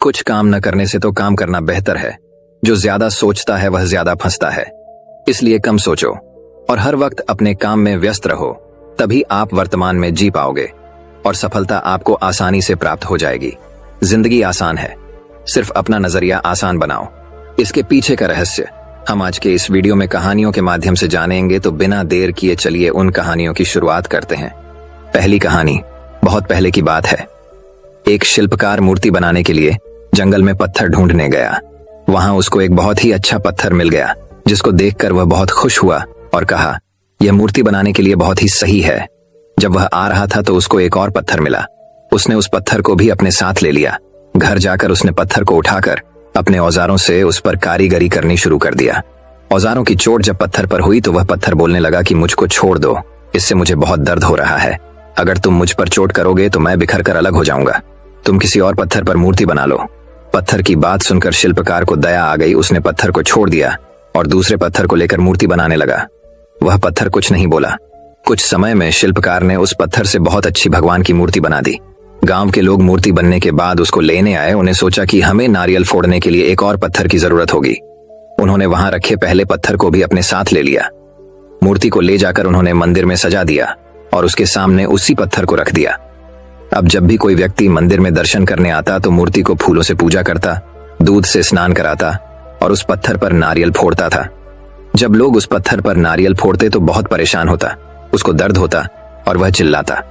कुछ काम न करने से तो काम करना बेहतर है। जो ज्यादा सोचता है वह ज्यादा फंसता है। इसलिए कम सोचो और हर वक्त अपने काम में व्यस्त रहो, तभी आप वर्तमान में जी पाओगे और सफलता आपको आसानी से प्राप्त हो जाएगी। जिंदगी आसान है, सिर्फ अपना नजरिया आसान बनाओ। इसके पीछे का रहस्य हम आज के इस वीडियो में कहानियों के माध्यम से जानेंगे, तो बिना देर किए चलिए उन कहानियों की शुरुआत करते हैं। पहली कहानी बहुत पहले की बात है। एक शिल्पकार मूर्ति बनाने के लिए जंगल में पत्थर ढूंढने गया। वहां उसको एक बहुत ही अच्छा पत्थर मिल गया, जिसको देखकर वह बहुत खुश हुआ और कहा, यह मूर्ति बनाने के लिए बहुत ही सही है। जब वह आ रहा था तो उसको एक और पत्थर मिला। उसने उस पत्थर को भी अपने साथ ले लिया। घर जाकर उसने पत्थर को उठाकर अपने औजारों से उस पर कारीगरी करनी शुरू कर दिया। औजारों की चोट जब पत्थर पर हुई तो वह पत्थर बोलने लगा कि मुझको छोड़ दो, इससे मुझे बहुत दर्द हो रहा है। अगर तुम मुझ पर चोट करोगे तो मैं बिखर कर अलग हो जाऊंगा। तुम किसी और पत्थर पर मूर्ति बना लो। पत्थर की बात सुनकर शिल्पकार को दया आ गई। उसने पत्थर को छोड़ दिया और दूसरे पत्थर को लेकर मूर्ति बनाने लगा। वह पत्थर कुछ नहीं बोला। कुछ समय में शिल्पकार ने उस पत्थर से बहुत अच्छी भगवान की मूर्ति बना दी। गांव के लोग मूर्ति बनने के बाद उसको लेने आए। उन्हें सोचा कि हमें नारियल फोड़ने के लिए एक और पत्थर की जरूरत होगी। उन्होंने वहां रखे पहले पत्थर को भी अपने साथ ले लिया। मूर्ति को ले जाकर उन्होंने मंदिर में सजा दिया और उसके सामने उसी पत्थर को रख दिया। अब जब भी कोई व्यक्ति मंदिर में दर्शन करने आता तो मूर्ति को फूलों से पूजा करता, दूध से स्नान कराता और उस पत्थर पर नारियल फोड़ता था। जब लोग उस पत्थर पर नारियल फोड़ते तो बहुत परेशान होता, उसको दर्द होता और वह चिल्लाता,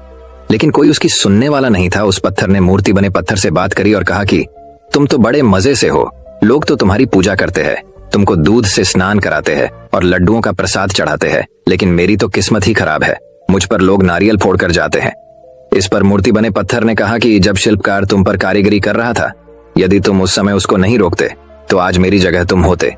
लेकिन कोई उसकी सुनने वाला नहीं था। उस पत्थर ने मूर्ति बने पत्थर से बात करी और कहा कि तुम तो बड़े मजे से हो, लोग तो तुम्हारी पूजा करते हैं, तुमको दूध से स्नान कराते हैं और लड्डुओं का प्रसाद चढ़ाते हैं, लेकिन मेरी तो किस्मत ही खराब है, मुझ पर लोग नारियल फोड़ कर जाते हैं। इस पर मूर्ति बने पत्थर ने कहा कि जब शिल्पकार तुम पर कारीगरी कर रहा था, यदि तुम उस समय उसको नहीं रोकते तो आज मेरी जगह तुम होते,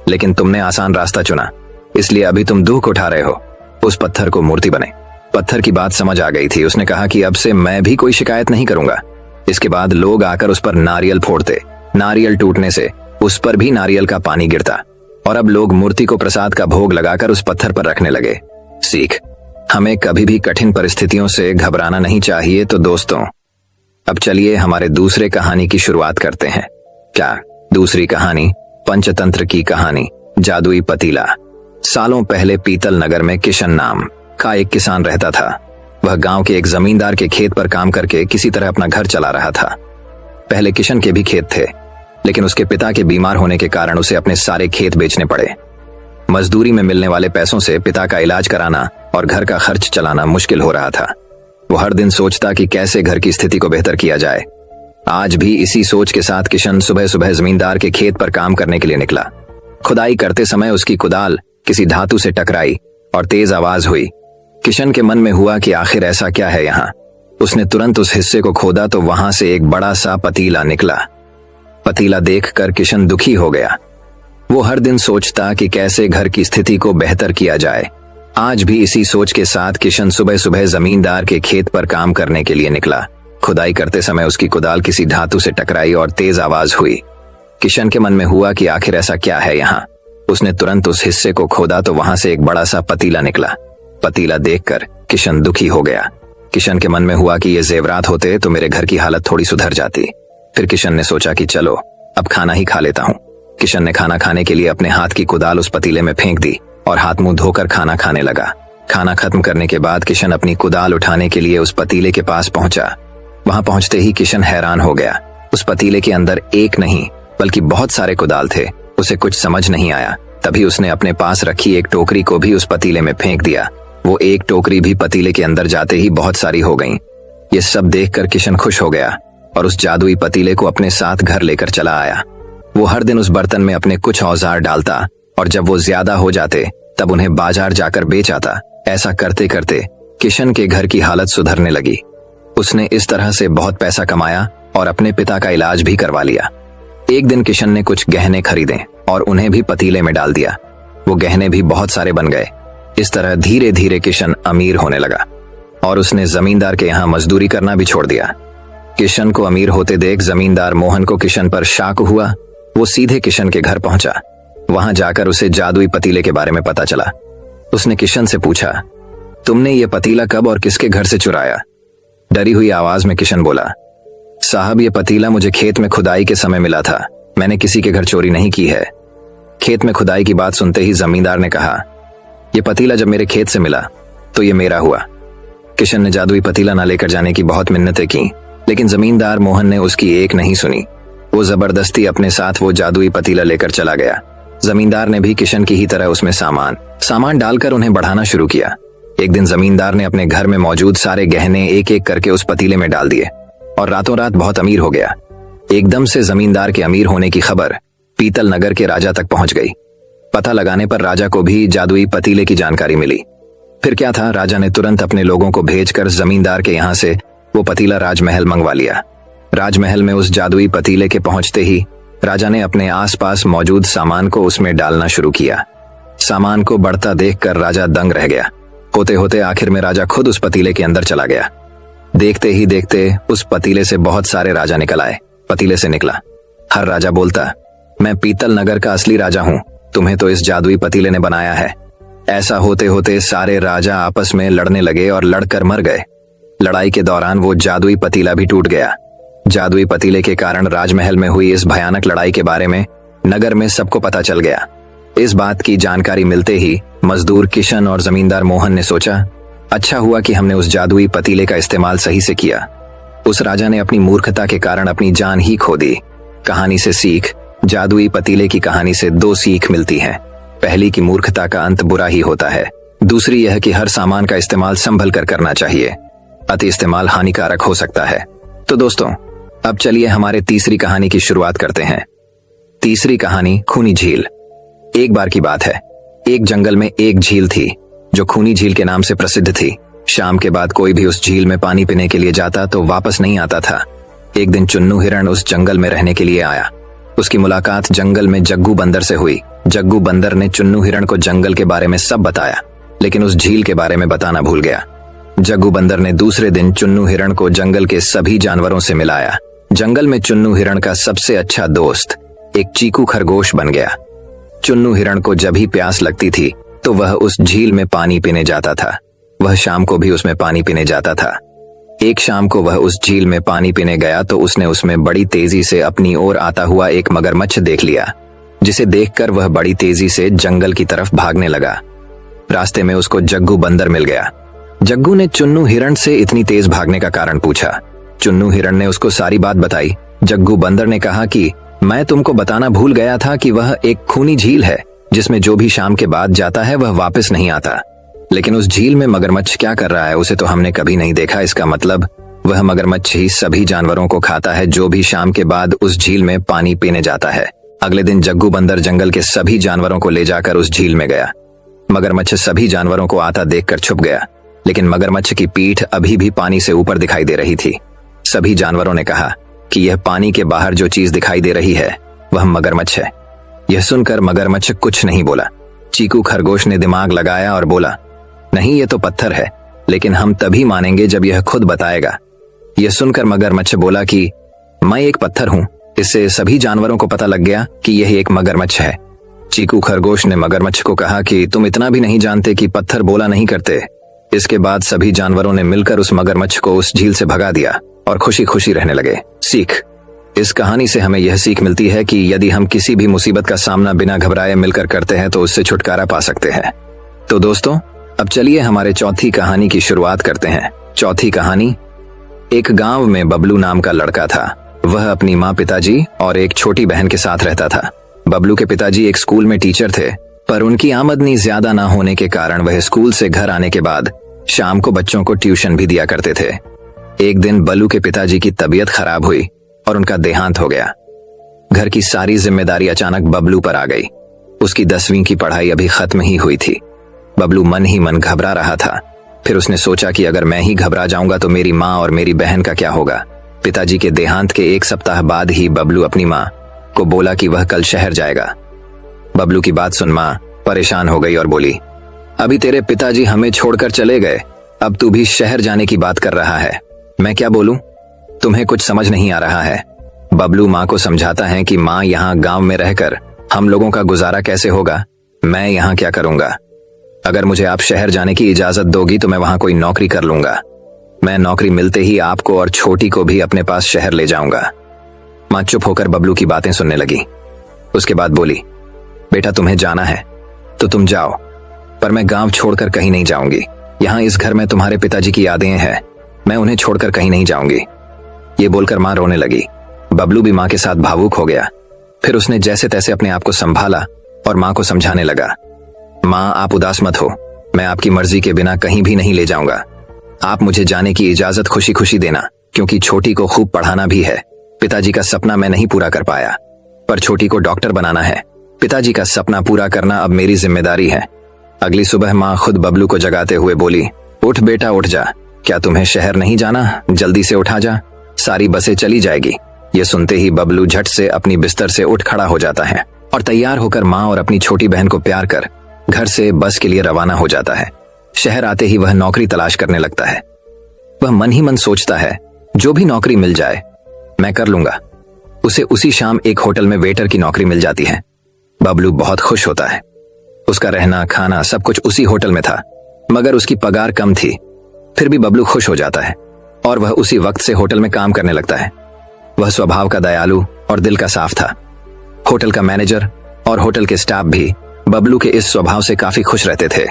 लेकिन तुमने आसान रास्ता चुना, इसलिए अभी तुम दुख उठा रहे हो। उस पत्थर को मूर्ति बने पत्थर की बात समझ आ गई थी। उसने कहा कि अब से मैं भी कोई शिकायत नहीं करूंगा। इसके बाद लोग आकर उस पर नारियल फोड़ते। नारियल टूटने से उस पर भी नारियल का पानी गिरता और अब लोग मूर्ति को प्रसाद का भोग लगाकर उस पत्थर पर रखने लगे। सीख, हमें कभी भी कठिन परिस्थितियों से घबराना नहीं चाहिए। तो दोस्तों, अब चलिए हमारे दूसरे कहानी की शुरुआत करते हैं। क्या दूसरी कहानी पंचतंत्र की कहानी, जादुई पतीला। सालों पहले पीतल नगर में किशन नाम का एक किसान रहता था। वह गांव के एक जमींदार के खेत पर काम करके किसी तरह अपना घर चला रहा था। पहले किशन के भी खेत थे, लेकिन उसके पिता के बीमार होने के कारण उसे अपने सारे खेत बेचने पड़े। मजदूरी में मिलने वाले पैसों से पिता का इलाज कराना और घर का खर्च चलाना मुश्किल हो रहा था। वो हर दिन सोचता कि कैसे घर की स्थिति को बेहतर किया जाए। आज भी इसी सोच के साथ किशन सुबह सुबह जमींदार के खेत पर काम करने के लिए निकला। खुदाई करते समय उसकी कुदाल किसी धातु से टकराई और तेज आवाज हुई। किशन के मन में हुआ कि आखिर ऐसा क्या है यहाँ। उसने तुरंत उस हिस्से को खोदा तो वहां से एक बड़ा सा पतीला निकला। पतीला देखकर किशन दुखी हो गया। वो हर दिन सोचता कि कैसे घर की स्थिति को बेहतर किया जाए। आज भी इसी सोच के साथ किशन सुबह सुबह जमींदार के खेत पर काम करने के लिए निकला। खुदाई करते समय उसकी कुदाल किसी धातु से टकराई और तेज आवाज हुई। किशन के मन में हुआ कि आखिर ऐसा क्या है यहाँ। उसने तुरंत उस हिस्से को खोदा तो वहां से एक बड़ा सा पतीला निकला। पतीला देखकर किशन दुखी हो गया। किशन के मन में हुआ कि ये जेवरात होते तो मेरे घर की हालत थोड़ी सुधर जाती। फिर किशन ने सोचा कि चलो अब खाना ही खा लेता हूँ। किशन ने खाना खाने के लिए अपने हाथ की कुदाल उस पतीले में फेंक दी और हाथ मुंह धोकर खाना खाने लगा। खाना खत्म करने के बाद किशन अपनी कुदाल उठाने के लिए उस पतीले के पास पहुंचा। वहां पहुंचते ही किशन हैरान हो गया। उस पतीले के अंदर एक नहीं बल्कि बहुत सारे कुदाल थे। उसे कुछ समझ नहीं आया। तभी उसने अपने पास रखी एक टोकरी को भी उस पतीले में फेंक दिया। वो एक टोकरी भी पतीले के अंदर जाते ही बहुत सारी हो गईं। ये सब देखकर किशन खुश हो गया और उस जादुई पतीले को अपने साथ घर लेकर चला आया। वो हर दिन उस बर्तन में अपने कुछ औजार डालता और जब वो ज्यादा हो जाते तब उन्हें बाजार जाकर बेच आता। ऐसा करते करते किशन के घर की हालत सुधरने लगी। उसने इस तरह से बहुत पैसा कमाया और अपने पिता का इलाज भी करवा लिया। एक दिन किशन ने कुछ गहने खरीदे और उन्हें भी पतीले में डाल दिया। वो गहने भी बहुत सारे बन गए। इस तरह धीरे धीरे किशन अमीर होने लगा और उसने जमींदार के यहाँ मजदूरी करना भी छोड़ दिया। किशन को अमीर होते देख जमींदार मोहन को किशन पर शक हुआ। वो सीधे किशन के घर पहुंचा। वहां जाकर उसे जादुई पतीले के बारे में पता चला। उसने किशन से पूछा, तुमने ये पतीला कब और किसके घर से चुराया? डरी हुई आवाज में किशन बोला, साहब, ये पतीला मुझे खेत में खुदाई के समय मिला था। मैंने किसी के घर चोरी नहीं की है। खेत में खुदाई की बात सुनते ही जमींदार ने कहा, यह पतीला जब मेरे खेत से मिला तो ये मेरा हुआ। किशन ने जादुई पतीला ना लेकर जाने की बहुत मिन्नतें की, लेकिन जमींदार मोहन ने उसकी एक नहीं सुनी। वो जबरदस्ती अपने साथ वो जादुई पतीला लेकर चला गया। जमींदार ने भी किशन की ही तरह उसमें सामान डालकर उन्हें बढ़ाना शुरू किया। एक दिन जमींदार ने अपने घर में मौजूद सारे गहने एक एक करके उस पतीले में डाल दिए और रातों रात बहुत अमीर हो गया। एकदम से जमींदार के अमीर होने की खबर पीतल नगर के राजा तक पहुंच गई। पता लगाने पर राजा को भी जादुई पतीले की जानकारी मिली। फिर क्या था, राजा ने तुरंत अपने लोगों को भेजकर जमींदार के यहां से वो पतीला राजमहल मंगवा लिया। राजमहल में उस जादुई पतीले के पहुंचते ही राजा ने अपने आसपास मौजूद सामान को उसमें डालना शुरू किया। सामान को बढ़ता देखकर राजा दंग रह गया। होते होते आखिर में राजा खुद उस पतीले के अंदर चला गया। देखते ही देखते उस पतीले से बहुत सारे राजा निकल आए। पतीले से निकला हर राजा बोलता, मैं पीतल नगर का असली राजा हूं, तुम्हें तो इस जादुई पतीले ने बनाया है। ऐसा होते होते सारे राजा आपस में लड़ने लगे और लड़कर मर गए। लड़ाई के दौरान वो जादुई पतीला भी टूट गया। जादुई पतीले के कारण राजमहल में हुई इस भयानक लड़ाई के बारे में नगर में सबको पता चल गया। इस बात की जानकारी मिलते ही मजदूर किशन और जमींदार मोहन ने सोचा, अच्छा हुआ कि हमने उस जादुई पतीले का इस्तेमाल सही से किया। उस राजा ने अपनी मूर्खता के कारण अपनी जान ही खो दी। कहानी से सीख, जादुई पतीले की कहानी से दो सीख मिलती है। पहली की मूर्खता का अंत बुरा ही होता है। दूसरी यह कि हर सामान का इस्तेमाल संभल कर करना चाहिए। अति इस्तेमाल हानिकारक हो सकता है। तो दोस्तों, अब चलिए हमारे तीसरी कहानी की शुरुआत करते हैं। तीसरी कहानी, खूनी झील। एक बार की बात है, एक जंगल में एक झील थी जो खूनी झील के नाम से प्रसिद्ध थी। शाम के बाद कोई भी उस झील में पानी पीने के लिए जाता तो वापस नहीं आता था। एक दिन चुन्नू हिरण उस जंगल में रहने के लिए आया। उसकी मुलाकात जंगल में जग्गू बंदर से हुई। जग्गू बंदर ने चुन्नू हिरण को जंगल के बारे में सब बताया, लेकिन उस झील के बारे में बताना भूल गया। जग्गू बंदर ने दूसरे दिन चुन्नू हिरण को जंगल के सभी जानवरों से मिलाया। जंगल में चुन्नू हिरण का सबसे अच्छा दोस्त एक चीकू खरगोश बन गया। चुन्नू हिरण को जब ही प्यास लगती थी तो वह उस झील में पानी पीने जाता था। वह शाम को भी उसमें पानी पीने जाता था। एक शाम को वह उस झील में पानी पीने गया तो उसने उसमें बड़ी तेजी से अपनी ओर आता हुआ एक मगरमच्छ देख लिया, जिसे देखकर वह बड़ी तेजी से जंगल की तरफ भागने लगा। रास्ते में उसको जग्गू बंदर मिल गया। जग्गू ने चुन्नू हिरण से इतनी तेज भागने का कारण पूछा। चुन्नू हिरण ने उसको सारी बात बताई। जग्गू बंदर ने कहा कि मैं तुमको बताना भूल गया था कि वह एक खूनी झील है जिसमें जो भी शाम के बाद जाता है वह वापस नहीं आता। लेकिन उस झील में मगरमच्छ क्या कर रहा है उसे तो हमने कभी नहीं देखा। इसका मतलब वह मगरमच्छ ही सभी जानवरों को खाता है जो भी शाम के बाद उस झील में पानी पीने जाता है। अगले दिन जग्गू बंदर जंगल के सभी जानवरों को ले जाकर उस झील में गया। मगरमच्छ सभी जानवरों को आता देखकर छुप गया, लेकिन मगरमच्छ की पीठ अभी भी पानी से ऊपर दिखाई दे रही थी। सभी जानवरों ने कहा कि यह पानी के बाहर जो चीज दिखाई दे रही है वह मगरमच्छ है। यह सुनकर मगरमच्छ कुछ नहीं बोला। चीकू खरगोश ने दिमाग लगाया और बोला, नहीं ये तो पत्थर है, लेकिन हम तभी मानेंगे जब यह खुद बताएगा। यह सुनकर मगरमच्छ बोला कि मैं एक पत्थर हूं। इससे सभी जानवरों को पता लग गया कि यह एक मगरमच्छ है। चीकू खरगोश ने मगरमच्छ को कहा कि तुम इतना भी नहीं जानते कि पत्थर बोला नहीं करते। इसके बाद सभी जानवरों ने मिलकर उस मगरमच्छ को उस झील से भगा दिया और खुशी खुशी रहने लगे। सीख, इस कहानी से हमें यह सीख मिलती है कि यदि हम किसी भी मुसीबत का सामना बिना घबराए मिलकर करते हैं तो उससे छुटकारा पा सकते हैं। तो दोस्तों, अब चलिए हमारे चौथी कहानी की शुरुआत करते हैं। चौथी कहानी, एक गांव में बबलू नाम का लड़का था। वह अपनी माँ, पिताजी और एक छोटी बहन के साथ रहता था। बबलू के पिताजी एक स्कूल में टीचर थे, पर उनकी आमदनी ज्यादा ना होने के कारण वह स्कूल से घर आने के बाद शाम को बच्चों को ट्यूशन भी दिया करते थे। एक दिन बल्लू के पिताजी की तबीयत खराब हुई और उनका देहांत हो गया। घर की सारी जिम्मेदारी अचानक बबलू पर आ गई। उसकी 10वीं की पढ़ाई अभी खत्म ही हुई थी। बबलू मन ही मन घबरा रहा था। फिर उसने सोचा कि अगर मैं ही घबरा जाऊंगा तो मेरी माँ और मेरी बहन का क्या होगा। पिताजी के देहांत के 1 सप्ताह बाद ही बबलू अपनी माँ को बोला कि वह कल शहर जाएगा। बबलू की बात सुन माँ परेशान हो गई और बोली, अभी तेरे पिताजी हमें छोड़कर चले गए, अब तू भी शहर जाने की बात कर रहा है। मैं क्या बोलूं? तुम्हें कुछ समझ नहीं आ रहा है। बबलू माँ को समझाता है कि माँ, यहाँ गांव में रहकर हम लोगों का गुजारा कैसे होगा? मैं यहाँ क्या करूंगा? अगर मुझे आप शहर जाने की इजाजत दोगी तो मैं वहां कोई नौकरी कर लूंगा। मैं नौकरी मिलते ही आपको और छोटी को भी अपने पास शहर ले जाऊंगा। माँ चुप होकर बबलू की बातें सुनने लगी। उसके बाद बोली, बेटा तुम्हें जाना है तो तुम जाओ, पर मैं गांव छोड़कर कहीं नहीं जाऊंगी। यहाँ इस घर में तुम्हारे पिताजी की यादें हैं, मैं उन्हें छोड़कर कहीं नहीं जाऊंगी। ये बोलकर माँ रोने लगी। बबलू भी माँ के साथ भावुक हो गया। फिर उसने जैसे तैसे अपने आप को संभाला और माँ को समझाने लगा, माँ आप उदास मत हो, मैं आपकी मर्जी के बिना कहीं भी नहीं ले जाऊंगा। आप मुझे जाने की इजाजत खुशी खुशी देना, क्योंकि छोटी को खूब पढ़ाना भी है। पिताजी का सपना मैं नहीं पूरा कर पाया, पर छोटी को डॉक्टर बनाना है। पिताजी का सपना पूरा करना अब मेरी जिम्मेदारी है। अगली सुबह माँ खुद बबलू को जगाते हुए बोली, उठ बेटा उठ जा, क्या तुम्हें शहर नहीं जाना? जल्दी से उठा जा, सारी बसें चली जाएगी। ये सुनते ही बबलू झट से अपनी बिस्तर से उठ खड़ा हो जाता है और तैयार होकर माँ और अपनी छोटी बहन को प्यार कर घर से बस के लिए रवाना हो जाता है। शहर आते ही वह नौकरी तलाश करने लगता है। वह मन ही मन सोचता है, जो भी नौकरी मिल जाए मैं कर लूंगा। उसे उसी शाम एक होटल में वेटर की नौकरी मिल जाती है। बबलू बहुत खुश होता है। उसका रहना खाना सब कुछ उसी होटल में था, मगर उसकी पगार कम थी। फिर भी बबलू खुश हो जाता है और वह उसी वक्त से होटल में काम करने लगता है। वह स्वभाव का दयालु और दिल का साफ था। होटल का मैनेजर और होटल के स्टाफ भी बबलू के इस स्वभाव से काफी खुश रहते थे।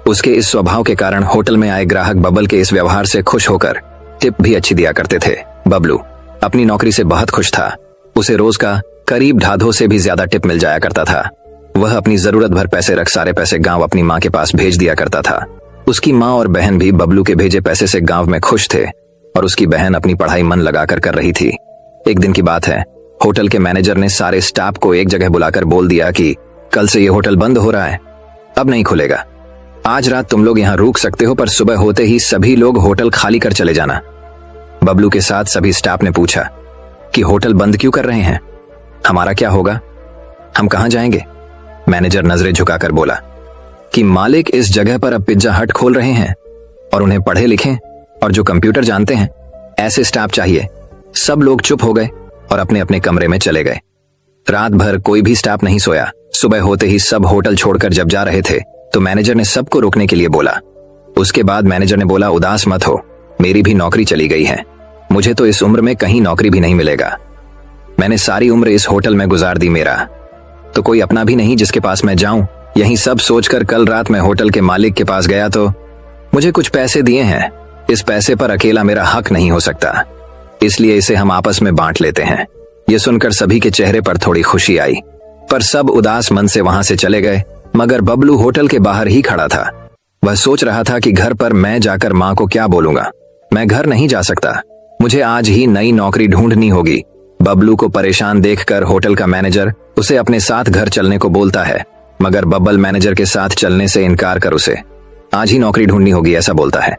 उसके इस स्वभाव के कारण होटल में आए ग्राहक बबल के इस व्यवहार से खुश होकर टिप भी अच्छी दिया करते थे। बबलू अपनी नौकरी से बहुत खुश था। उसे रोज का करीब ढाधों से भी ज्यादा टिप मिल जाया करता था। वह अपनी जरूरत भर पैसे रख सारे पैसे गांव अपनी माँ के पास भेज दिया करता था। उसकी माँ और बहन भी बबलू के भेजे पैसे से गांव में खुश थे और उसकी बहन अपनी पढ़ाई मन लगाकर कर रही थी। एक दिन की बात है, होटल के मैनेजर ने सारे स्टाफ को एक जगह बुलाकर बोल दिया कि कल से ये होटल बंद हो रहा है, अब नहीं खुलेगा। आज रात तुम लोग यहाँ रुक सकते हो, पर सुबह होते ही सभी लोग होटल खाली कर चले जाना। बबलू के साथ सभी स्टाफ ने पूछा कि होटल बंद क्यों कर रहे हैं, हमारा क्या होगा, हम कहां जाएंगे? मैनेजर नजरें झुकाकर बोला कि मालिक इस जगह पर अब पिज्जा हट खोल रहे हैं और उन्हें पढ़े लिखे और जो कंप्यूटर जानते हैं ऐसे स्टाफ चाहिए। सब लोग चुप हो गए और अपने अपने कमरे में चले गए। रात भर कोई भी स्टाफ नहीं सोया। सुबह होते ही सब होटल छोड़कर जब जा रहे थे तो मैनेजर ने सबको रोकने के लिए बोला। उसके बाद मैनेजर ने बोला, उदास मत हो, मेरी भी नौकरी चली गई है, मुझे तो इस उम्र में कहीं नौकरी भी नहीं मिलेगा। मैंने सारी उम्र इस होटल में गुजार दी, मेरा तो कोई अपना भी नहीं जिसके पास मैं जाऊं। यही सब सोचकर कल रात मैं होटल के मालिक के पास गया तो मुझे कुछ पैसे दिए हैं। इस पैसे पर अकेला मेरा हक नहीं हो सकता, इसलिए इसे हम आपस में बांट लेते हैं। ये सुनकर सभी के चेहरे पर थोड़ी खुशी आई, पर सब उदास मन से वहां से चले गए। मगर बबलू होटल के बाहर ही खड़ा था। वह सोच रहा था कि घर पर मैं जाकर माँ को क्या बोलूंगा। मैं घर नहीं जा सकता, मुझे आज ही नई नौकरी ढूंढनी होगी। बबलू को परेशान देखकर होटल का मैनेजर उसे अपने साथ घर चलने को बोलता है, मगर बब्बल मैनेजर के साथ चलने से इनकार कर उसे आज ही नौकरी ढूंढनी होगी ऐसा बोलता है।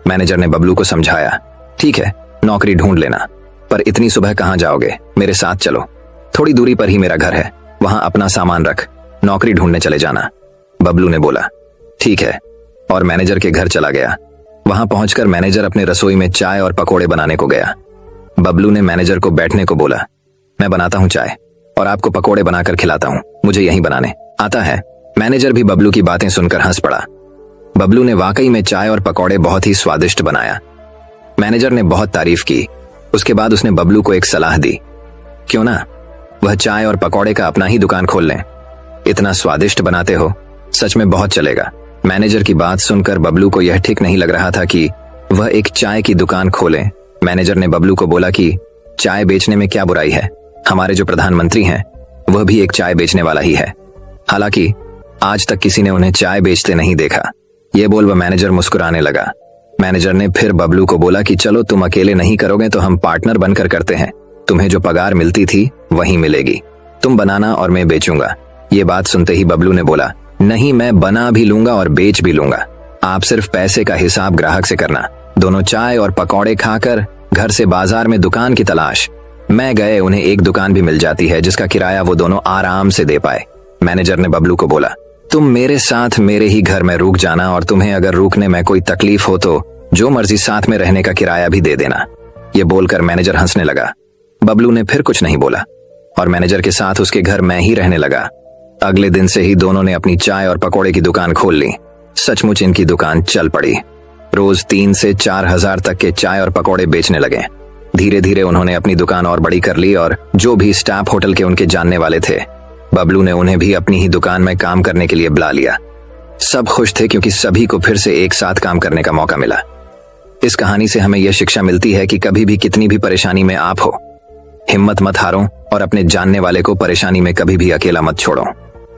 मैनेजर ने बबलू को समझाया, ठीक है नौकरी ढूंढ लेना, पर इतनी सुबह कहां जाओगे, मेरे साथ चलो, थोड़ी दूरी पर ही मेरा घर है, वहां अपना सामान रख, नौकरी ढूंढने चले जाना। बबलू ने बोला ठीक है और मैनेजर के घर चला गया। वहां पहुंचकर मैनेजर अपने रसोई में चाय और पकोड़े बनाने को गया। बबलू ने मैनेजर को बैठने को बोला, मैं बनाता हूं चाय और आपको पकोड़े बनाकर खिलाता हूं, मुझे यही बनाने आता है। मैनेजर भी बबलू की बातें सुनकर हंस पड़ा। बबलू ने वाकई में चाय और पकोड़े बहुत ही स्वादिष्ट बनाया। मैनेजर ने बहुत तारीफ की। उसके बाद उसने बबलू को एक सलाह दी, क्यों ना वह चाय और पकोड़े का अपना ही दुकान खोल लें, इतना स्वादिष्ट बनाते हो, सच में बहुत चलेगा। मैनेजर की बात सुनकर बबलू को यह ठीक नहीं लग रहा था कि वह एक चाय की दुकान खोले। मैनेजर ने बबलू को बोला कि चाय बेचने में क्या बुराई है, हमारे जो प्रधानमंत्री हैं वह भी एक चाय बेचने वाला ही है, हालांकि आज तक किसी ने उन्हें चाय बेचते नहीं देखा। ये बोल वह मैनेजर मुस्कुराने लगा। मैनेजर ने फिर बबलू को बोला कि चलो तुम अकेले नहीं करोगे तो हम पार्टनर बनकर करते हैं, तुम्हें जो पगार मिलती थी वही मिलेगी, तुम बनाना और मैं बेचूंगा। ये बात सुनते ही बबलू ने बोला, नहीं मैं बना भी लूंगा और बेच भी लूंगा, आप सिर्फ पैसे का हिसाब ग्राहक से करना। दोनों चाय और पकौड़े खाकर घर से बाजार में दुकान की तलाश। मैं गए उन्हें एक दुकान भी मिल जाती है जिसका किराया वो दोनों आराम से दे पाए। मैनेजर ने बबलू को बोला, तुम मेरे साथ मेरे ही घर में रुक जाना और तुम्हें अगर रुकने में कोई तकलीफ हो तो जो मर्जी साथ में रहने का किराया भी दे देना। ये बोलकर मैनेजर हंसने लगा। बबलू ने फिर कुछ नहीं बोला और मैनेजर के साथ उसके घर में ही रहने लगा। अगले दिन से ही दोनों ने अपनी चाय और पकोड़े की दुकान खोल ली। सचमुच इनकी दुकान चल पड़ी। रोज 3 से 4 हजार तक के चाय और पकौड़े बेचने लगे। धीरे धीरे उन्होंने अपनी दुकान और बड़ी कर ली और जो भी स्टाफ होटल के उनके जानने वाले थे, बबलू ने उन्हें भी अपनी ही दुकान में काम करने के लिए बुला लिया। सब खुश थे क्योंकि सभी को फिर से एक साथ काम करने का मौका मिला। इस कहानी से हमें यह शिक्षा मिलती है कि कभी भी कितनी भी परेशानी में आप हो, हिम्मत मत हारो और अपने जानने वाले को परेशानी में कभी भी अकेला मत छोड़ो।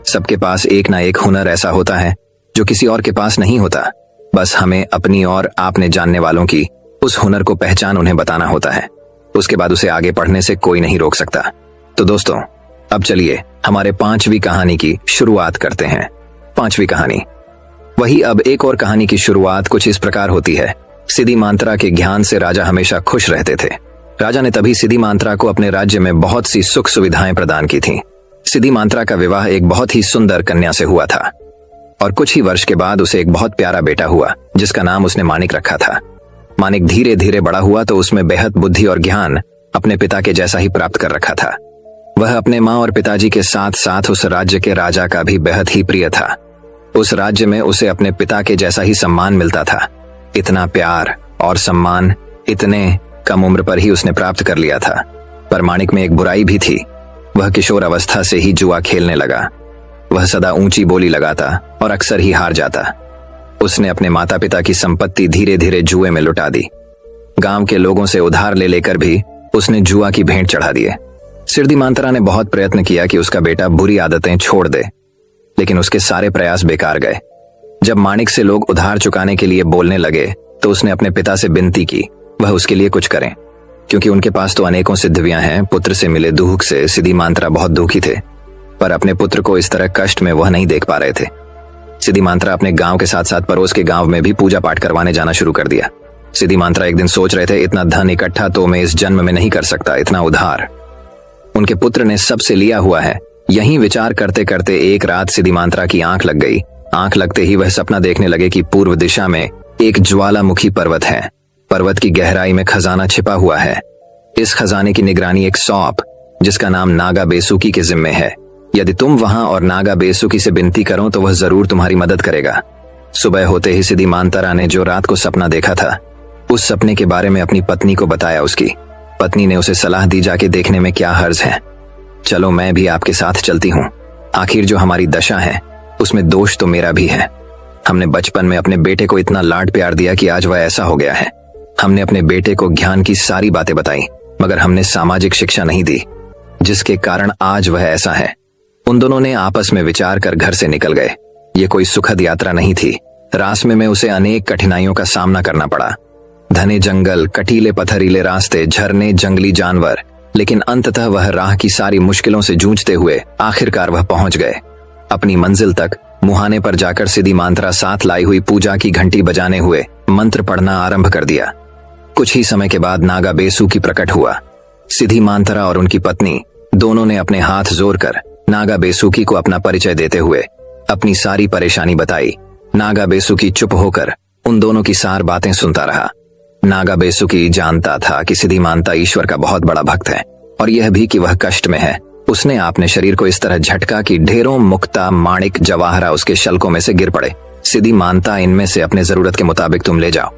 सबके पास एक ना एक हुनर ऐसा होता है जो किसी और के पास नहीं होता। बस हमें अपनी और आपने जानने वालों की उस हुनर को पहचान उन्हें बताना होता है। उसके बाद उसे आगे बढ़ने से कोई नहीं रोक सकता। तो दोस्तों, अब चलिए हमारे 5वीं कहानी की शुरुआत करते हैं। 5वीं कहानी। वही अब एक और कहानी की शुरुआत कुछ इस प्रकार होती है। सिद्धि मांत्रा के ज्ञान से राजा हमेशा खुश रहते थे। राजा ने तभी सिद्धि मांत्रा को अपने राज्य में बहुत सी सुख सुविधाएं प्रदान की थीं। सिद्धि मांत्रा का विवाह एक बहुत ही सुंदर कन्या से हुआ था और कुछ ही वर्ष के बाद उसे एक बहुत प्यारा बेटा हुआ जिसका नाम उसने मानिक रखा था। मानिक धीरे धीरे बड़ा हुआ तो उसमें बेहद बुद्धि और ज्ञान अपने पिता के जैसा ही प्राप्त कर रखा था। वह अपने माँ और पिताजी के साथ साथ उस राज्य के राजा का भी बेहद ही प्रिय था। उस राज्य में उसे अपने पिता के जैसा ही सम्मान मिलता था। इतना प्यार और सम्मान इतने कम उम्र पर ही उसने प्राप्त कर लिया था। पर मानिक में एक बुराई भी थी। वह किशोर अवस्था से ही जुआ खेलने लगा। वह सदा ऊंची बोली लगाता और अक्सर ही हार जाता। उसने अपने माता पिता की संपत्ति धीरे धीरे जुए में लुटा दी। गांव के लोगों से उधार ले लेकर भी उसने जुआ की भेंट चढ़ा दिए। सिद्धि मांत्रा ने बहुत प्रयत्न किया कि उसका बेटा बुरी आदतें छोड़ दे, लेकिन उसके सारे प्रयास बेकार गए। जब मानिक से लोग उधार चुकाने के लिए बोलने लगे तो उसने अपने पिता से विनती की वह उसके लिए कुछ करें, क्योंकि उनके पास तो अनेकों सिद्धवियां हैं। पुत्र से मिले दुख से सिद्धि मांत्रा बहुत दुखी थे, पर अपने पुत्र को इस तरह कष्ट में वह नहीं देख पा रहे थे। सिद्धि मांत्रा अपने गांव के साथ साथ पड़ोस के गांव में भी पूजा पाठ करवाने जाना शुरू कर दिया। सिद्धि मांत्रा एक दिन सोच रहे थे, इतना धन इकट्ठा तो मैं इस जन्म में नहीं कर सकता, इतना उधार उनके पुत्र ने सबसे लिया हुआ है। यहीं विचार करते करते एक रात सिद्धि मांत्रा की आंख लग गई। आंख लगते ही वह सपना देखने लगे कि पूर्व दिशा में एक ज्वालामुखी पर्वत है। पर्वत की गहराई में खजाना छिपा हुआ है। इस खजाने की निगरानी एक सौंप जिसका नाम नागा बेसुकी के जिम्मे है। यदि तुम वहां और नागा बेसुकी से विनती करो तो वह जरूर तुम्हारी मदद करेगा। सुबह होते ही सिद्धि मांत्रा ने जो रात को सपना देखा था उस सपने के बारे में अपनी पत्नी को बताया। उसकी पत्नी ने उसे सलाह दी, जाके देखने में क्या हर्ज है, चलो मैं भी आपके साथ चलती हूँ। आखिर जो हमारी दशा है उसमें दोष तो मेरा भी है। हमने बचपन में अपने बेटे को इतना लाड प्यार दिया कि आज वह ऐसा हो गया है। हमने अपने बेटे को ज्ञान की सारी बातें बताई, मगर हमने सामाजिक शिक्षा नहीं दी, जिसके कारण आज वह ऐसा है। उन दोनों ने आपस में विचार कर घर से निकल गए। ये कोई सुखद यात्रा नहीं थी। रास्ते में उसे अनेक कठिनाइयों का सामना करना पड़ा। घने जंगल, कटीले पथरीले रास्ते, झरने, जंगली जानवर, लेकिन अंततः वह राह की सारी मुश्किलों से जूझते हुए आखिरकार वह पहुंच गए अपनी मंजिल तक। मुहाने पर जाकर सिद्धि मांत्रा साथ लाई हुई पूजा की घंटी बजाने हुए मंत्र पढ़ना आरंभ कर दिया। कुछ ही समय के बाद नागा बेसुकी प्रकट हुआ। सिद्धि मांत्रा और उनकी पत्नी दोनों ने अपने हाथ जोड़कर नागा बेसुकी को अपना परिचय देते हुए अपनी सारी परेशानी बताई। नागा बेसुकी चुप होकर उन दोनों की सार बातें सुनता रहा। नागा बेसुकी जानता था कि सिद्धि मांत्रा ईश्वर का बहुत बड़ा भक्त है और यह भी कि वह कष्ट में है। उसने अपने शरीर को इस तरह झटका कि ढेरों मुक्ता, माणिक, जवाहरा उसके शल्कों में से गिर पड़े। सिद्धि मांत्रा, इनमें से अपने जरूरत के मुताबिक तुम ले जाओ।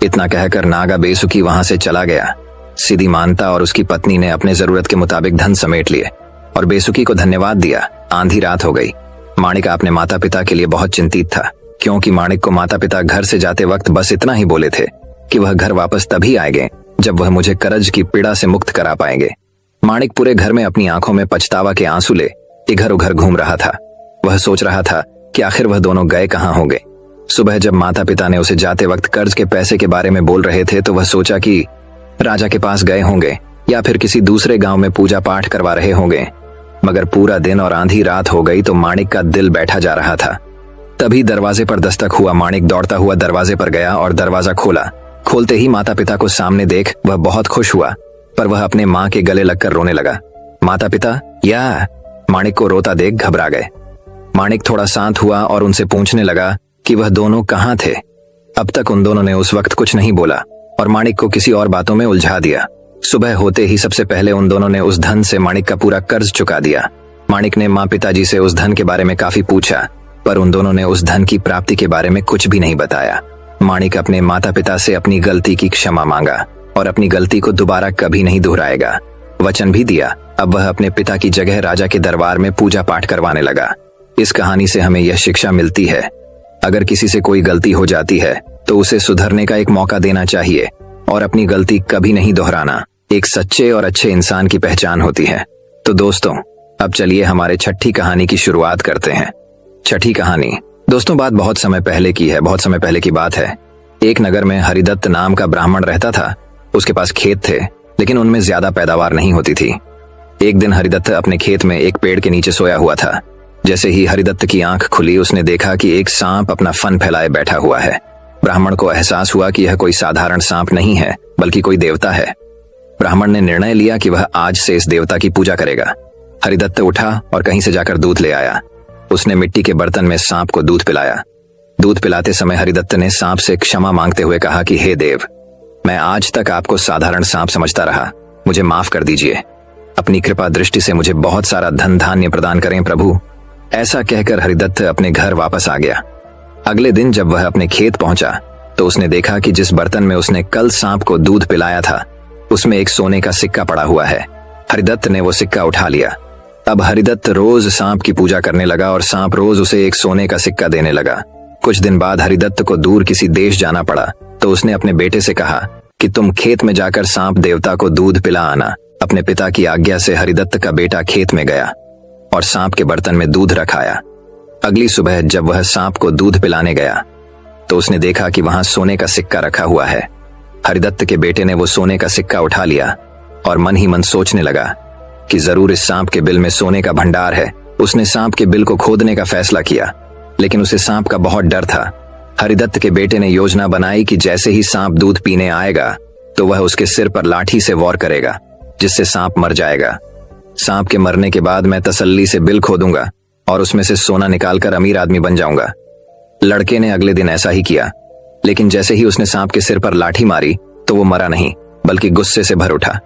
इतना कहकर नागा बेसुकी वहां से चला गया। सिद्धि मांत्रा और उसकी पत्नी ने अपने जरूरत के मुताबिक धन समेट लिए और बेसुकी को धन्यवाद दिया। आंधी रात हो गई। माणिक अपने माता पिता के लिए बहुत चिंतित था, क्योंकि माणिक को माता पिता घर से जाते वक्त बस इतना ही बोले थे कि वह घर वापस तभी आएंगे जब वह मुझे कर्ज की पीड़ा से मुक्त करा पाएंगे। माणिक पूरे घर में अपनी आंखों में पछतावा के आंसू ले इधर उधर घूम रहा था। वह सोच रहा था कि आखिर वह दोनों गए कहां होंगे। सुबह जब माता पिता ने उसे जाते वक्त कर्ज के पैसे के बारे में बोल रहे थे तो वह सोचा कि राजा के पास गए होंगे या फिर किसी दूसरे गांव में पूजा पाठ करवा रहे होंगे। मगर पूरा दिन और आंधी रात हो गई तो माणिक का दिल बैठा जा रहा था। तभी दरवाजे पर दस्तक हुआ। माणिक दौड़ता हुआ दरवाजे पर गया और दरवाजा खोला। खोलते ही माता पिता को सामने देख वह बहुत खुश हुआ, पर वह अपने माँ के गले लगकर रोने लगा। माता पिता या माणिक को रोता देख घबरा गए। माणिक थोड़ा शांत हुआ और उनसे पूछने लगा कि वह दोनों कहाँ थे। अब तक उन दोनों ने उस वक्त कुछ नहीं बोला और माणिक को किसी और बातों में उलझा दिया। सुबह होते ही सबसे पहले उन दोनों ने उस धन से माणिक का पूरा कर्ज चुका दिया। माणिक ने माँ पिताजी से उस धन के बारे में काफी पूछा, पर उन दोनों ने उस धन की प्राप्ति के बारे में कुछ भी नहीं बताया। माणिक अपने माता पिता से अपनी गलती की क्षमा मांगा और अपनी गलती को दोबारा कभी नहीं दोहराएगा। वचन भी दिया। अब वह अपने पिता की जगह राजा के दरबार में पूजा पाठ करवाने लगा। इस कहानी से हमें यह शिक्षा मिलती है, अगर किसी से कोई गलती हो जाती है तो उसे सुधरने का एक मौका देना चाहिए और अपनी गलती कभी नहीं दोहराना एक सच्चे और अच्छे इंसान की पहचान होती है। तो दोस्तों, अब चलिए हमारे छठी कहानी की शुरुआत करते हैं। छठी कहानी दोस्तों बात बहुत समय पहले की है, बहुत समय पहले की बात है। एक नगर में हरिदत्त नाम का ब्राह्मण रहता था। उसके पास खेत थे, लेकिन उनमें ज्यादा पैदावार नहीं होती थी। एक दिन हरिदत्त अपने खेत में एक पेड़ के नीचे सोया हुआ था। जैसे ही हरिदत्त की आंख खुली, उसने देखा कि एक सांप अपना फन फैलाए बैठा हुआ है। ब्राह्मण को एहसास हुआ कि यह कोई साधारण सांप नहीं है, बल्कि कोई देवता है। ब्राह्मण ने निर्णय लिया कि वह आज से इस देवता की पूजा करेगा। हरिदत्त उठा और कहीं से जाकर दूध ले आया। उसने मिट्टी के बर्तन में सांप को दूध पिलाया। दूध पिलाते समय हरिदत्त ने सांप से क्षमा मांगते हुए कहा कि हे देव, मैं आज तक आपको साधारण सांप समझता रहा, मुझे माफ कर दीजिए। अपनी कृपा दृष्टि से मुझे बहुत सारा धन धान्य प्रदान करें प्रभु। ऐसा कहकर हरिदत्त अपने घर वापस आ गया। अगले दिन जब वह अपने खेत पहुंचा तो उसने देखा कि जिस बर्तन में उसने कल सांप को दूध पिलाया था, उसमें एक सोने का सिक्का पड़ा हुआ है। हरिदत्त ने वो सिक्का उठा लिया। अब हरिदत्त रोज सांप की पूजा करने लगा और सांप रोज उसे एक सोने का सिक्का देने लगा। कुछ दिन बाद हरिदत्त को दूर किसी देश जाना पड़ा, तो उसने अपने बेटे से कहा कि तुम खेत में जाकर सांप देवता को दूध पिला आना। अपने पिता की आज्ञा से हरिदत्त का बेटा खेत में गया और सांप के बर्तन में दूध रखाया। अगली सुबह जब वह सांप को दूध पिलाने गया तो उसने देखा कि वहां सोने का सिक्का रखा हुआ है। हरिदत्त के बेटे ने वो सोने का सिक्का उठा लिया और मन ही मन सोचने लगा कि जरूर इस सांप के बिल में सोने का भंडार है। उसने सांप के बिल को खोदने का फैसला किया, लेकिन उसे सांप का बहुत डर था। हरिदत्त के बेटे ने योजना बनाई कि जैसे ही सांप दूध पीने आएगा तो वह उसके सिर पर लाठी से वार करेगा, जिससे सांप मर जाएगा। सांप के मरने के बाद मैं तसल्ली से बिल खोदूंगा और उसमें से सोना निकालकर अमीर आदमी बन जाऊंगा। लड़के ने अगले दिन ऐसा ही किया, लेकिन जैसे ही उसने सांप के सिर पर लाठी मारी तो वो मरा नहीं, बल्कि गुस्से से भर उठा।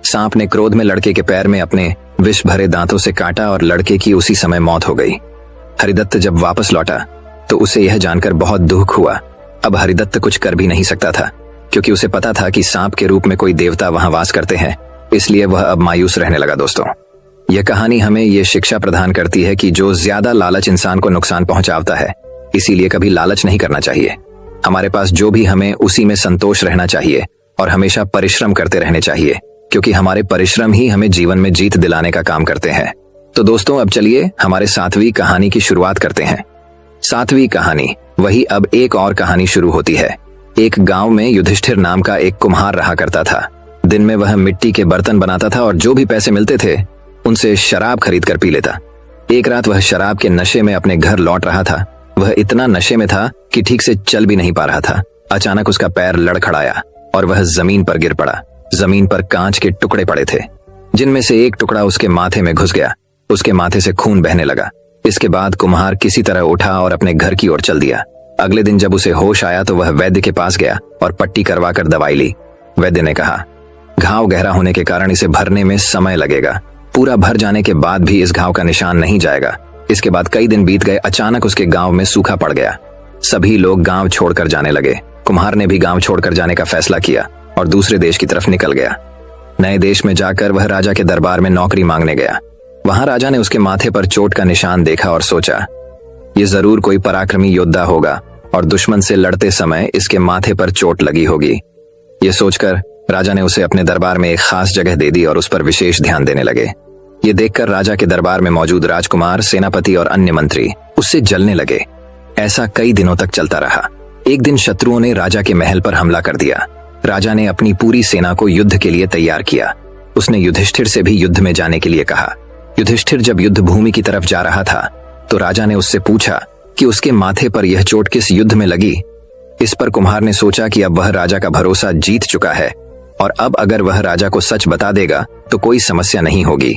सांप ने क्रोध में लड़के के पैर में अपने विष भरे दांतों से काटा और लड़के की उसी समय मौत हो गई। हरिदत्त जब वापस लौटा तो उसे यह जानकर बहुत दुख हुआ। अब हरिदत्त कुछ कर भी नहीं सकता था, क्योंकि उसे पता था कि सांप के रूप में कोई देवता वहां वास करते हैं। इसलिए वह अब मायूस रहने लगा। दोस्तों, यह कहानी हमें यह शिक्षा प्रदान करती है कि जो ज्यादा लालच इंसान को नुकसान पहुंचाता है, इसीलिए कभी लालच नहीं करना चाहिए। हमारे पास जो भी हमें उसी में संतोष रहना चाहिए और हमेशा परिश्रम करते रहने चाहिए, क्योंकि हमारे परिश्रम ही हमें जीवन में जीत दिलाने का काम करते हैं। तो दोस्तों, अब चलिए हमारे 7वीं कहानी की शुरुआत करते हैं। 7वीं कहानी वही अब एक और कहानी शुरू होती है। एक गांव में युधिष्ठिर नाम का एक कुम्हार रहा करता था। दिन में वह मिट्टी के बर्तन बनाता था और जो भी पैसे मिलते थे उनसे शराब खरीद कर पी लेता। एक रात वह शराब के नशे में अपने घर लौट रहा था। वह इतना नशे में था कि ठीक से चल भी नहीं पा रहा था। अचानक उसका पैर लड़खड़ाया और वह जमीन पर गिर पड़ा। जमीन पर कांच के टुकड़े पड़े थे, जिनमें से एक टुकड़ा उसके माथे में घुस गया। उसके माथे से खून बहने लगा। इसके बाद कुम्हार किसी तरह उठा और अपने घर की ओर चल दिया। अगले दिन जब उसे होश आया तो वह वैद्य के पास गया और पट्टी करवा कर दवाई ली। वैद्य ने कहा, घाव गहरा होने के कारण इसे भरने में समय लगेगा। पूरा भर जाने के बाद भी इस घाव का निशान नहीं जाएगा। इसके बाद कई दिन बीत गए। अचानक उसके गांव में सूखा पड़ गया। सभी लोग गांव छोड़कर जाने लगे। कुम्हार ने भी गांव छोड़कर जाने का फैसला किया और दूसरे देश की तरफ निकल गया। नए देश में जाकर वह राजा के दरबार में नौकरी मांगने गया। वहां राजा ने उसके माथे पर चोट का निशान देखा और सोचा, ये जरूर कोई पराक्रमी योद्धा होगा और दुश्मन से लड़ते समय इसके माथे पर चोट लगी होगी। ये सोचकर राजा ने उसे अपने दरबार में एक खास जगह दे दी और उस पर विशेष ध्यान देने लगे। ये देखकर राजा के दरबार में मौजूद राजकुमार, सेनापति और अन्य मंत्री उससे जलने लगे। ऐसा कई दिनों तक चलता रहा। एक दिन शत्रुओं ने राजा के महल पर हमला कर दिया। राजा ने अपनी पूरी सेना को युद्ध के लिए तैयार किया। उसने युधिष्ठिर से भी युद्ध में जाने के लिए कहा। युधिष्ठिर जब युद्ध भूमि की तरफ जा रहा था तो राजा ने उससे पूछा कि उसके माथे पर यह चोट किस युद्ध में लगी। इस पर कुम्हार ने सोचा कि अब वह राजा का भरोसा जीत चुका है और अब अगर वह राजा को सच बता देगा तो कोई समस्या नहीं होगी।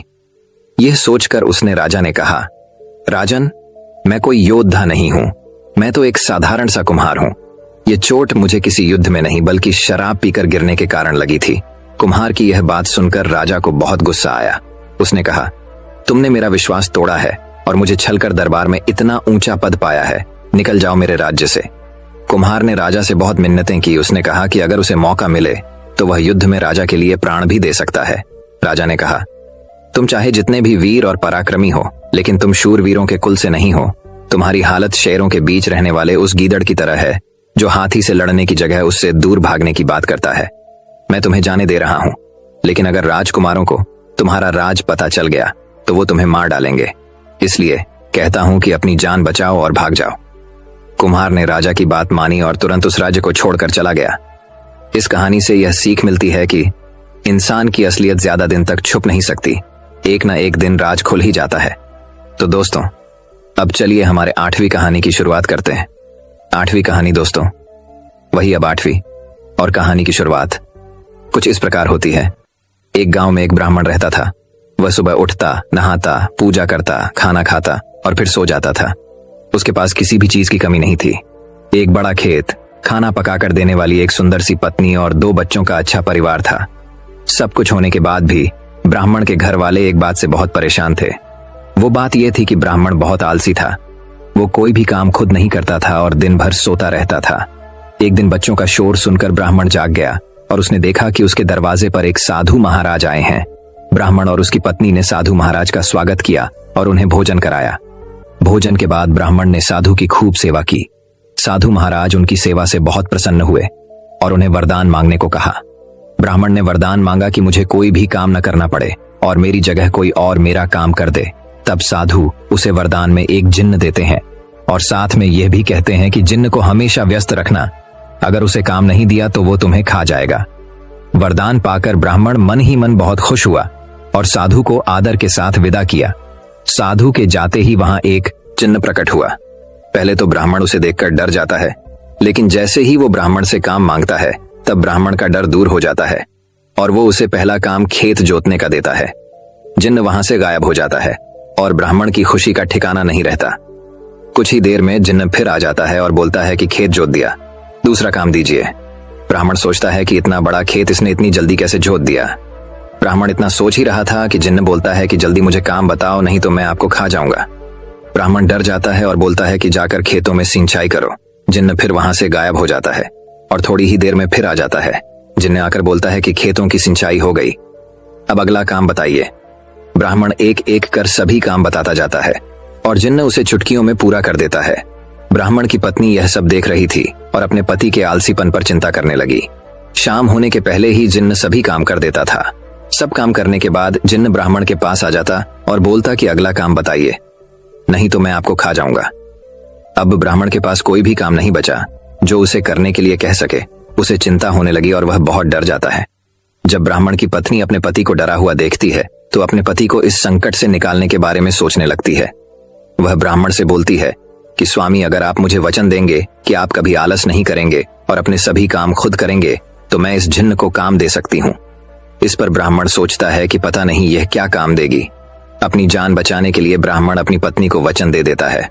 यह सोचकर उसने राजा ने कहा, राजन, मैं कोई योद्धा नहीं हूं, मैं तो एक साधारण सा कुम्हार हूं। ये चोट मुझे किसी युद्ध में नहीं बल्कि शराब पीकर गिरने के कारण लगी थी। कुम्हार की यह बात सुनकर राजा को बहुत गुस्सा आया। उसने कहा, तुमने मेरा विश्वास तोड़ा है और मुझे छलकर दरबार में इतना ऊंचा पद पाया है, निकल जाओ मेरे राज्य से। कुम्हार ने राजा से बहुत मिन्नतें की। उसने कहा कि अगर उसे मौका मिले तो वह युद्ध में राजा के लिए प्राण भी दे सकता है। राजा ने कहा, तुम चाहे जितने भी वीर और पराक्रमी हो, लेकिन तुम शूरवीरों के कुल से नहीं हो। तुम्हारी हालत शेरों के बीच रहने वाले उस गीदड़ की तरह है जो हाथी से लड़ने की जगह उससे दूर भागने की बात करता है। मैं तुम्हें जाने दे रहा हूं, लेकिन अगर राजकुमारों को तुम्हारा राज पता चल गया तो वो तुम्हें मार डालेंगे। इसलिए कहता हूं कि अपनी जान बचाओ और भाग जाओ। कुम्हार ने राजा की बात मानी और तुरंत उस राज्य को छोड़कर चला गया। इस कहानी से यह सीख मिलती है कि इंसान की असलियत ज्यादा दिन तक छुप नहीं सकती। एक ना एक दिन राज खुल ही जाता है। तो दोस्तों, अब चलिए हमारे 8वीं कहानी की शुरुआत करते हैं। 8वीं कहानी दोस्तों, वही अब 8वीं, और कहानी की शुरुआत कुछ इस प्रकार होती है। एक गांव में एक ब्राह्मण रहता था। वह सुबह उठता, नहाता, पूजा करता, खाना खाता और फिर सो जाता था। उसके पास किसी भी चीज की कमी नहीं थी। एक बड़ा खेत, खाना पकाकर देने वाली एक सुंदर सी पत्नी और 2 बच्चों का अच्छा परिवार था। सब कुछ होने के बाद भी ब्राह्मण के घर वाले एक बात से बहुत परेशान थे। वो बात यह थी कि ब्राह्मण बहुत आलसी था। वो कोई भी काम खुद नहीं करता था और दिन भर सोता रहता था। एक दिन बच्चों का शोर सुनकर ब्राह्मण जाग गया और उसने देखा कि उसके दरवाजे पर एक साधु महाराज आए हैं। ब्राह्मण और उसकी पत्नी ने साधु महाराज का स्वागत किया और उन्हें भोजन कराया। भोजन के बाद ब्राह्मण ने साधु की खूब सेवा की। साधु महाराज उनकी सेवा से बहुत प्रसन्न हुए और उन्हें वरदान मांगने को कहा। ब्राह्मण ने वरदान मांगा कि मुझे कोई भी काम न करना पड़े और मेरी जगह कोई और मेरा काम कर दे। तब साधु उसे वरदान में एक जिन्न देते हैं और साथ में यह भी कहते हैं कि जिन्न को हमेशा व्यस्त रखना। अगर उसे काम नहीं दिया तो वो तुम्हें खा जाएगा। वरदान पाकर ब्राह्मण मन ही मन बहुत खुश हुआ और साधु को आदर के साथ विदा किया। साधु के जाते ही वहां एक जिन्न प्रकट हुआ। पहले तो ब्राह्मण उसे देखकर डर जाता है, लेकिन जैसे ही वो ब्राह्मण से काम मांगता है तब ब्राह्मण का डर दूर हो जाता है और वो उसे पहला काम खेत जोतने का देता है। जिन्न वहां से गायब हो जाता है और ब्राह्मण की खुशी का ठिकाना नहीं रहता। कुछ ही देर में जिन्न फिर आ जाता है और बोलता है कि खेत जोत दिया, दूसरा काम दीजिए। ब्राह्मण सोचता है कि इतना बड़ा खेत इसने इतनी जल्दी कैसे जोत दिया। ब्राह्मण इतना सोच ही रहा था कि जिन्न बोलता है कि जल्दी मुझे काम बताओ, नहीं तो मैं आपको खा जाऊंगा। ब्राह्मण डर जाता है और बोलता है कि जाकर खेतों में सिंचाई करो। जिन्न फिर वहां से गायब हो जाता है और थोड़ी ही देर में फिर आ जाता है। जिन्न आकर बोलता है कि खेतों की सिंचाई हो गई, अब अगला काम बताइए। ब्राह्मण एक एक कर सभी काम बताता जाता है और जिन्न उसे चुटकियों में पूरा कर देता है। ब्राह्मण की पत्नी यह सब देख रही थी और अपने पति के आलसीपन पर चिंता करने लगी। शाम होने के पहले ही जिन्न सभी काम कर देता था। सब काम करने के बाद जिन्न ब्राह्मण के पास आ जाता और बोलता कि अगला काम बताइए, नहीं तो मैं आपको खा जाऊंगा। अब ब्राह्मण के पास कोई भी काम नहीं बचा जो उसे करने के लिए कह सके। उसे चिंता होने लगी और वह बहुत डर जाता है। जब ब्राह्मण की पत्नी अपने पति को डरा हुआ देखती है तो अपने पति को इस संकट से निकालने के बारे में सोचने लगती है। वह ब्राह्मण से बोलती है कि स्वामी, अगर आप मुझे वचन देंगे कि आप कभी आलस नहीं करेंगे और अपने सभी काम खुद करेंगे तो मैं इस जिन्न को काम दे सकती हूँ। इस पर ब्राह्मण सोचता है कि पता नहीं यह क्या काम देगी। अपनी जान बचाने के लिए ब्राह्मण अपनी पत्नी को वचन दे देता है।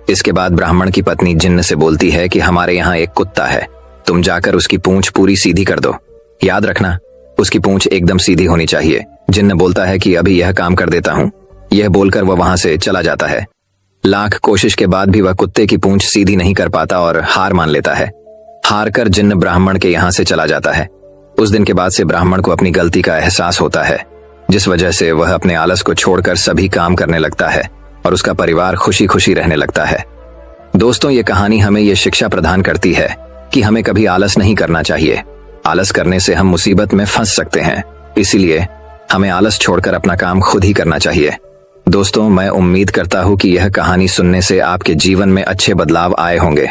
इसके बाद ब्राह्मण की पत्नी जिन्न से बोलती है कि हमारे यहाँ एक कुत्ता है, तुम जाकर उसकी पूंछ पूरी सीधी कर दो। याद रखना, उसकी पूंछ एकदम सीधी होनी चाहिए। जिन्न बोलता है कि अभी यह काम कर देता हूँ। यह बोलकर वह वहां से चला जाता है। लाख कोशिश के बाद भी वह कुत्ते की पूंछ सीधी नहीं कर पाता और हार मान लेता है। हार कर जिन्न ब्राह्मण के यहाँ से चला जाता है। उस दिन के बाद से ब्राह्मण को अपनी गलती का एहसास होता है, जिस वजह से वह अपने आलस को छोड़कर सभी काम करने लगता है और उसका परिवार खुशी खुशी रहने लगता है। दोस्तों, ये कहानी हमें ये शिक्षा प्रदान करती है कि हमें कभी आलस नहीं करना चाहिए। आलस करने से हम मुसीबत में फंस सकते हैं। इसीलिए हमें आलस छोड़कर अपना काम खुद ही करना चाहिए। दोस्तों, मैं उम्मीद करता हूं कि यह कहानी सुनने से आपके जीवन में अच्छे बदलाव आए होंगे।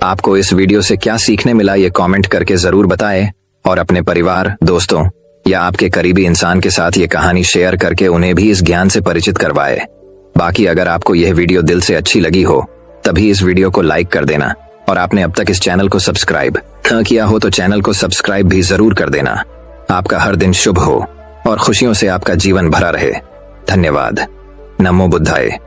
आपको इस वीडियो से क्या सीखने मिला ये कमेंट करके जरूर बताएं और अपने परिवार, दोस्तों या आपके करीबी इंसान के साथ ये कहानी शेयर करके उन्हें भी इस ज्ञान से परिचित करवाएं। बाकी अगर आपको यह वीडियो दिल से अच्छी लगी हो तभी इस वीडियो को लाइक कर देना और आपने अब तक इस चैनल को सब्सक्राइब न किया हो तो चैनल को सब्सक्राइब भी जरूर कर देना। आपका हर दिन शुभ हो और खुशियों से आपका जीवन भरा रहे। धन्यवाद। नमो बुद्धाय।